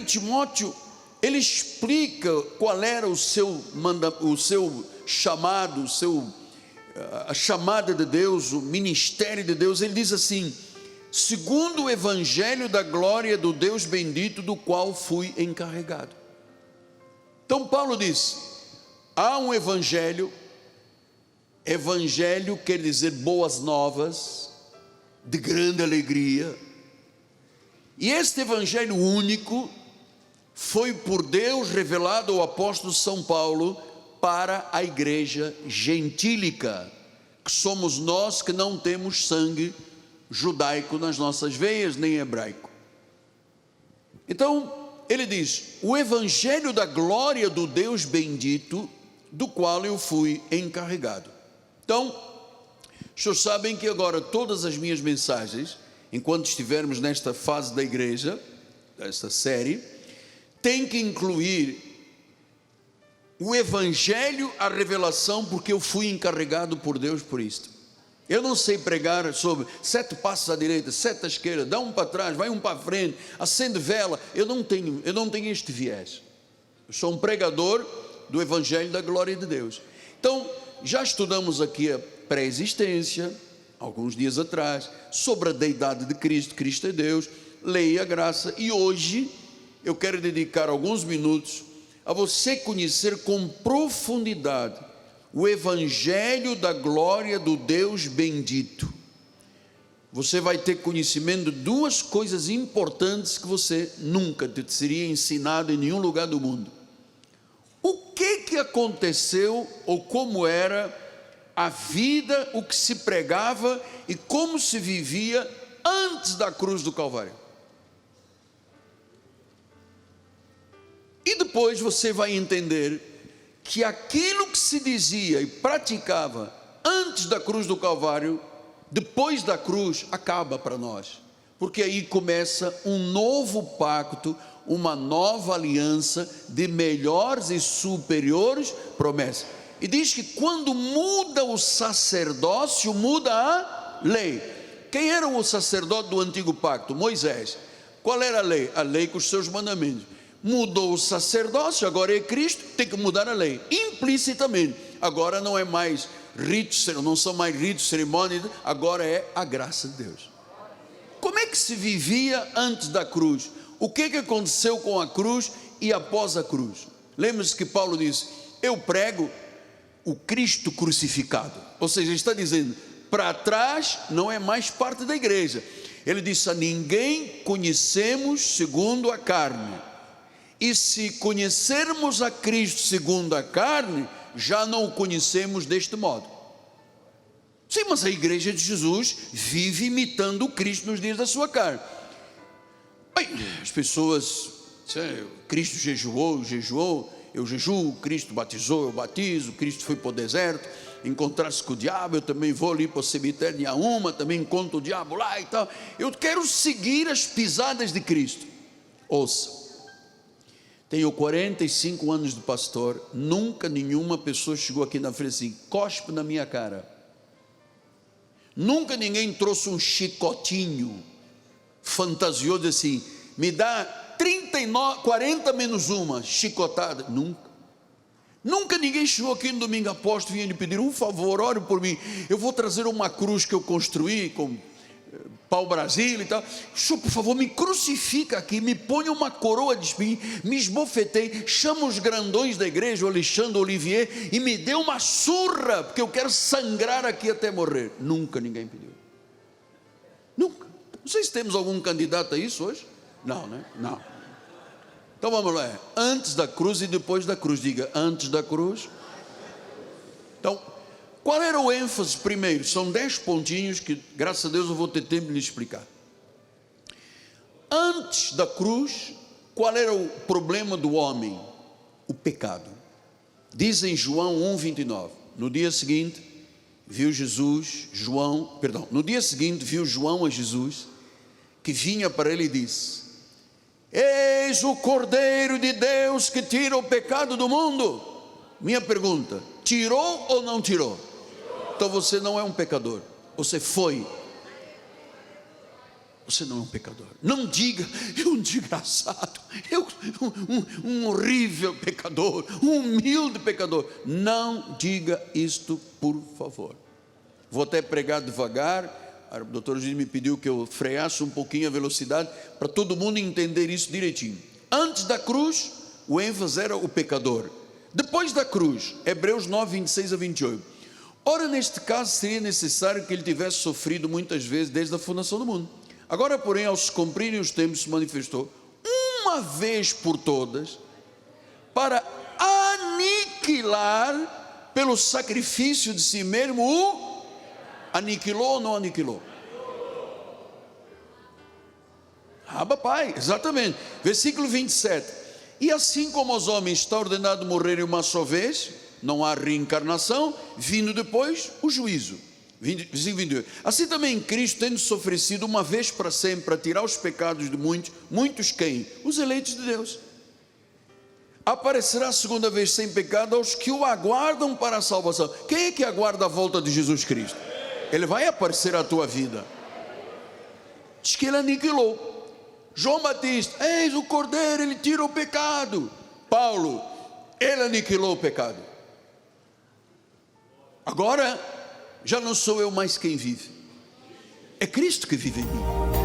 1 Timóteo, ele explica qual era o seu chamado, a chamada de Deus, o ministério de Deus. Ele diz assim: segundo o evangelho da glória do Deus bendito, do qual fui encarregado. Então Paulo diz: há um evangelho quer dizer boas novas, de grande alegria, e este evangelho único foi por Deus revelado ao apóstolo São Paulo para a igreja gentílica, que somos nós que não temos sangue judaico nas nossas veias, nem hebraico. Então ele diz: o evangelho da glória do Deus bendito, do qual eu fui encarregado. Então, os senhores sabem que agora todas as minhas mensagens, enquanto estivermos nesta fase da igreja, desta série, tem que incluir o evangelho, a revelação, porque eu fui encarregado por Deus por isto. Eu não sei pregar sobre 7 passos à direita, 7 à esquerda, dá um para trás, vai um para a frente, acende vela. Eu não tenho este viés. Eu sou um pregador do evangelho da glória de Deus. Então, já estudamos aqui a pré-existência, alguns dias atrás, sobre a deidade de Cristo. Cristo é Deus, lei e a graça. E hoje eu quero dedicar alguns minutos a você conhecer com profundidade o evangelho da glória do Deus bendito. Você vai ter conhecimento de 2 coisas importantes que você nunca te seria ensinado em nenhum lugar do mundo. O que aconteceu, ou como era a vida, o que se pregava e como se vivia antes da cruz do Calvário. E depois você vai entender que aquilo que se dizia e praticava antes da cruz do Calvário, depois da cruz, acaba para nós, porque aí começa um novo pacto, uma nova aliança de melhores e superiores promessas. E diz que quando muda o sacerdócio, muda a lei. Quem era o sacerdote do antigo pacto? Moisés. Qual era a lei? A lei com os seus mandamentos. Mudou o sacerdócio, agora é Cristo, tem que mudar a lei, implicitamente. Agora não é mais ritos, não são mais ritos, cerimônias, agora é a graça de Deus. Como é que se vivia antes da cruz? O que aconteceu com a cruz e após a cruz? Lembra-se que Paulo disse: eu prego o Cristo crucificado. Ou seja, ele está dizendo, para trás não é mais parte da igreja. Ele disse: a ninguém conhecemos segundo a carne. E se conhecermos a Cristo segundo a carne, já não o conhecemos deste modo. Sim, mas a igreja de Jesus vive imitando o Cristo nos dias da sua carne. As pessoas, Cristo jejuou, eu jejuo, Cristo batizou, eu batizo, Cristo foi para o deserto, encontrar-se com o diabo, eu também vou ali para o cemitério de Auma, também encontro o diabo lá e tal. Eu quero seguir as pisadas de Cristo. Ouça, tenho 45 anos de pastor, nunca nenhuma pessoa chegou aqui na frente assim, cospe na minha cara. Nunca ninguém trouxe um chicotinho fantasioso assim, me dá 40 menos uma chicotada. Nunca ninguém chegou aqui no domingo apóstolo e vinha lhe pedir um favor, ore por mim, eu vou trazer uma cruz que eu construí com pau-brasil e tal, senhor, por favor, me crucifica aqui, me ponha uma coroa de espinho, me esbofetei, chama os grandões da igreja, o Alexandre, o Olivier, e me dê uma surra, porque eu quero sangrar aqui até morrer. Nunca ninguém pediu. Nunca. Não sei se temos algum candidato a isso hoje. Não, né? Não. Então vamos lá, antes da cruz e depois da cruz. Diga, antes da cruz. Então, qual era o ênfase primeiro? São 10 pontinhos que, graças a Deus, eu vou ter tempo de lhe explicar. Antes da cruz, qual era o problema do homem? O pecado. Diz em João 1:29, no dia seguinte, viu João a Jesus, que vinha para ele e disse: eis o Cordeiro de Deus que tira o pecado do mundo. Minha pergunta, tirou ou não tirou? Então você não é um pecador, você foi. você não é um pecador. Não diga, eu um desgraçado, eu um horrível pecador, um humilde pecador. Não diga isto, por favor. Vou até pregar devagar. O doutor Gil me pediu que eu freasse um pouquinho a velocidade, para todo mundo entender isso direitinho. Antes da cruz, o ênfase era o pecador. Depois da cruz, Hebreus 9, 26 a 28. Ora, neste caso, seria necessário que ele tivesse sofrido muitas vezes desde a fundação do mundo. Agora, porém, ao se cumprirem os tempos, se manifestou uma vez por todas, para aniquilar pelo sacrifício de si mesmo o... Aniquilou ou não aniquilou? Pai, exatamente. Versículo 27. E assim como aos homens está ordenado morrerem uma só vez, não há reencarnação, vindo depois o juízo. Versículo 28. Assim também Cristo, tendo se oferecido uma vez para sempre, para tirar os pecados de muitos quem? Os eleitos de Deus. Aparecerá a segunda vez sem pecado aos que o aguardam para a salvação. Quem é que aguarda a volta de Jesus Cristo? Ele vai aparecer à tua vida. Diz que ele aniquilou. João Batista, eis o Cordeiro, ele tira o pecado. Paulo, ele aniquilou o pecado. Agora, já não sou eu mais quem vive, é Cristo que vive em mim.